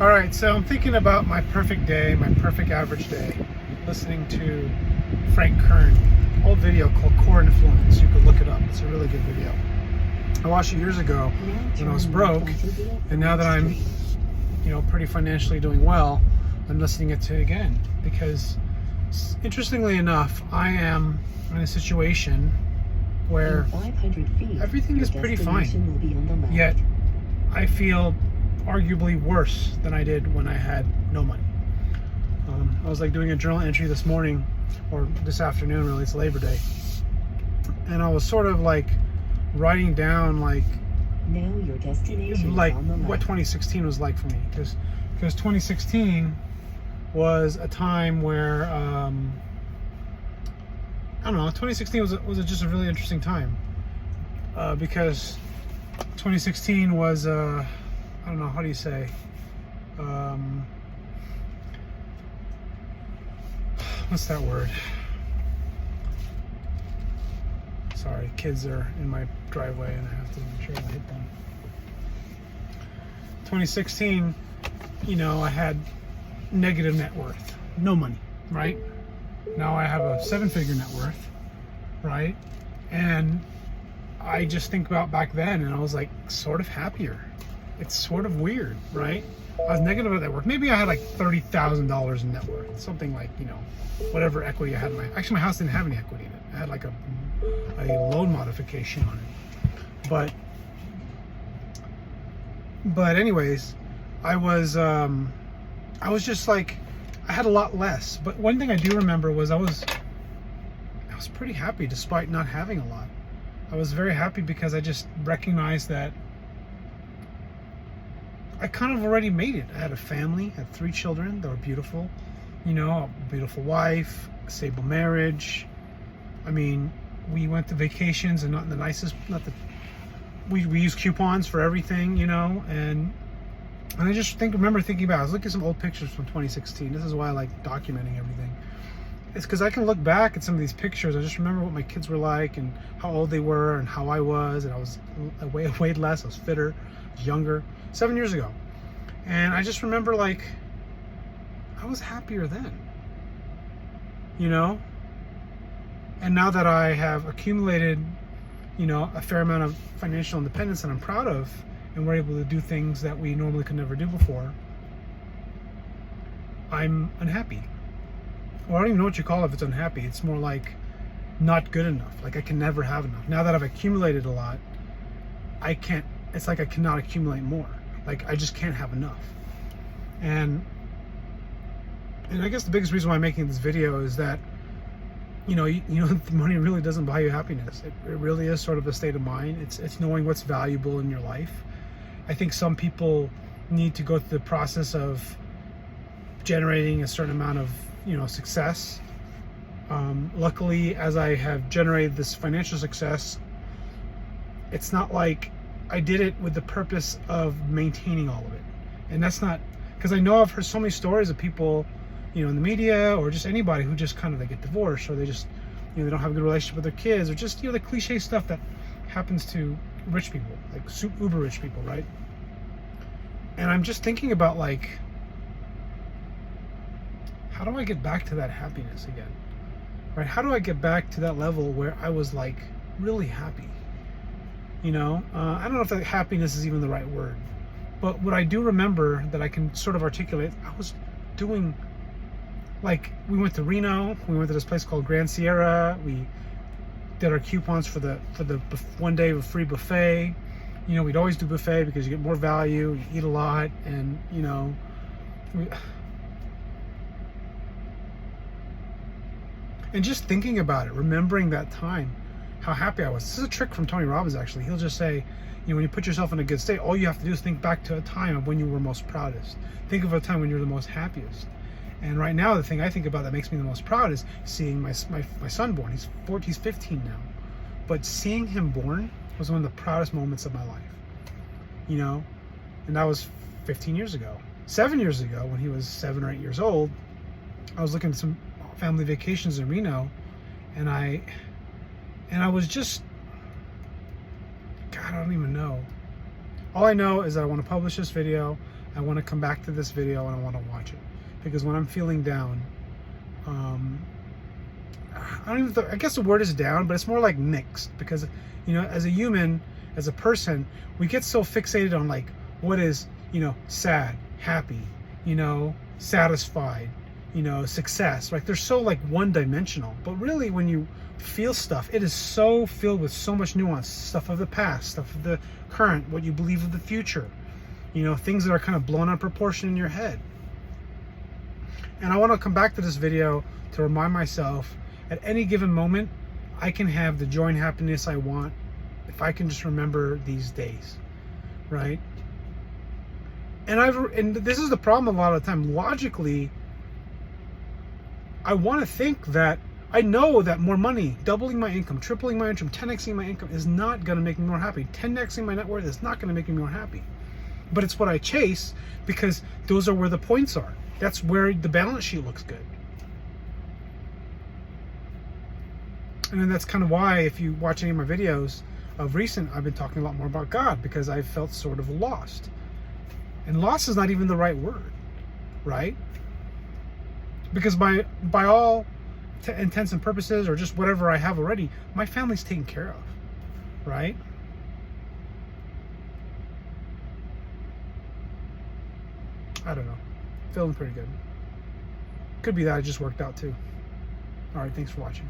All right, so I'm thinking about my perfect day, my perfect average day, listening to Frank Kern, old video called Core Influence. You could look it up. It's a really good video. I watched it years ago when I was broke, and now that I'm, pretty financially doing well, I'm listening it to again because, interestingly enough, I am in a situation where everything is pretty fine. Yet, I feel arguably worse than I did when I had no money. I was like doing a journal entry this morning, or this afternoon really, it's Labor Day, and I was sort of like writing down like now your destination like is on the what left. 2016 was like for me, because 2016 was a time where I don't know, 2016 was just a really interesting time because 2016 was I don't know, how do you say, what's that word? Sorry, kids are in my driveway and I have to make sure I hit them. 2016, I had negative net worth, no money, right? Now I have a 7-figure net worth, right? And I just think about back then and I was like sort of happier. It's sort of weird, right? I was negative about net worth. Maybe I had like $30,000 in net worth, something like, whatever equity I had in my house didn't have any equity in it. I had like a loan modification on it. But anyways, I was just like, I had a lot less. But one thing I do remember was I was pretty happy despite not having a lot. I was very happy because I just recognized that I kind of already made it. I had a family, had 3 children that were beautiful, a beautiful wife, a stable marriage. I mean, we went to vacations and not in the nicest, we used coupons for everything, and I just remember thinking about, I was looking at some old pictures from 2016. This is why I like documenting everything. It's because I can look back at some of these pictures. I just remember what my kids were like and how old they were and how I was, and I weighed less, I was fitter, I was younger, 7 years ago. And I just remember like, I was happier then, And now that I have accumulated, a fair amount of financial independence that I'm proud of, and we're able to do things that we normally could never do before, I'm unhappy. Well, I don't even know what you call it if it's unhappy. It's more like not good enough. Like I can never have enough. Now that I've accumulated a lot, it's like I cannot accumulate more. Like I just can't have enough. And I guess the biggest reason why I'm making this video is that, money really doesn't buy you happiness. It really is sort of a state of mind. It's knowing what's valuable in your life. I think some people need to go through the process of generating a certain amount of, success. Luckily, as I have generated this financial success, it's not like I did it with the purpose of maintaining all of it. And that's not, because I know I've heard so many stories of people, in the media or just anybody who just kind of, they get divorced, or they just, they don't have a good relationship with their kids, or just, the cliche stuff that happens to rich people, like uber rich people, right? And I'm just thinking about like, how do I get back to that happiness again? Right? How do I get back to that level where I was like really happy? I don't know if that happiness is even the right word, but what I do remember that I can sort of articulate, I was doing, like, we went to Reno, we went to this place called Grand Sierra, we did our coupons for the one day of free buffet. We'd always do buffet because you get more value, you eat a lot, and and just thinking about it, remembering that time, how happy I was. This is a trick from Tony Robbins, actually. He'll just say, when you put yourself in a good state, all you have to do is think back to a time of when you were most proudest. Think of a time when you were the most happiest. And right now, the thing I think about that makes me the most proud is seeing my son born. He's 15 now. But seeing him born was one of the proudest moments of my life. And that was 15 years ago. 7 years ago, when he was 7 or 8 years old, I was looking at some family vacations in Reno, and I was just, God, I don't even know. All I know is that I want to publish this video. I want to come back to this video and I want to watch it, because when I'm feeling down, I guess the word is down, but it's more like mixed, because, you know, as a human, as a person, we get so fixated on like what is, you know, sad, happy, you know, satisfied, you know, success. Like they're so like one-dimensional, but really when you feel stuff, it is so filled with so much nuance, stuff of the past, stuff of the current, what you believe of the future, you know, things that are kind of blown out of proportion in your head. And I want to come back to this video to remind myself, at any given moment, I can have the joy and happiness I want if I can just remember these days, right? And this is the problem a lot of the time. Logically, I want to think that I know that more money, doubling my income, tripling my income, 10xing my income is not going to make me more happy. 10xing my net worth is not going to make me more happy. But it's what I chase, because those are where the points are. That's where the balance sheet looks good. And then that's kind of why, if you watch any of my videos of recent, I've been talking a lot more about God, because I felt sort of lost. And lost is not even the right word, right? Because by all intents and purposes, or just whatever I have already, my family's taken care of, right? I don't know. Feeling pretty good. Could be that I just worked out too. All right, thanks for watching.